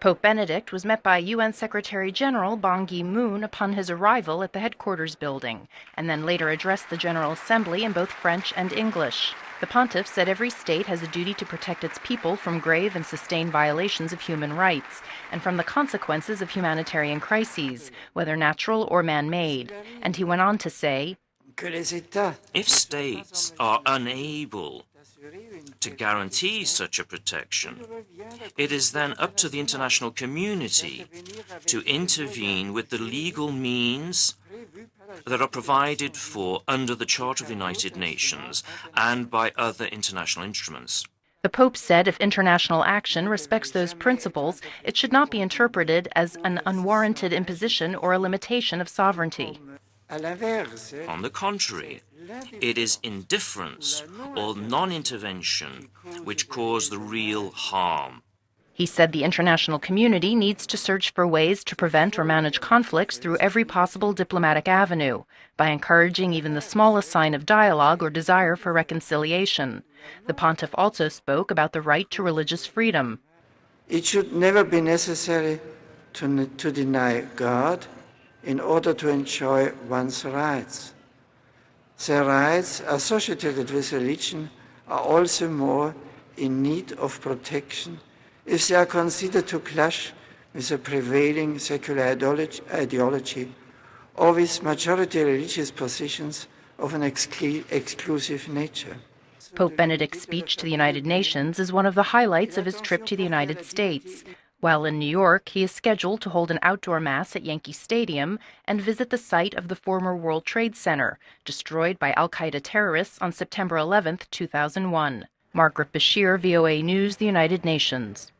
Pope Benedict was met by UN Secretary-General Ban Ki-moon upon his arrival at the headquarters building, and then later addressed the General Assembly in both French and English. The pontiff said every state has a duty to protect its people from grave and sustained violations of human rights, and from the consequences of humanitarian crises, whether natural or man-made. And he went on to say, if states are unable to guarantee such a protection, it is then up to the international community to intervene with the legal means that are provided for under the Charter of the United Nations and by other international instruments. The Pope said if international action respects those principles, it should not be interpreted as an unwarranted imposition or a limitation of sovereignty. On the contrary, it is indifference or non-intervention which cause the real harm. He said the international community needs to search for ways to prevent or manage conflicts through every possible diplomatic avenue, by encouraging even the smallest sign of dialogue or desire for reconciliation. The pontiff also spoke about the right to religious freedom. It should never be necessary to deny God in order to enjoy one's rights. The rights associated with religion are also more in need of protection if they are considered to clash with the prevailing secular ideology or with majority religious positions of an exclusive nature. Pope Benedict's speech to the United Nations is one of the highlights of his trip to the United States. While in New York, he is scheduled to hold an outdoor mass at Yankee Stadium and visit the site of the former World Trade Center, destroyed by al-Qaeda terrorists on September 11, 2001. Margaret Besheer, VOA News, the United Nations.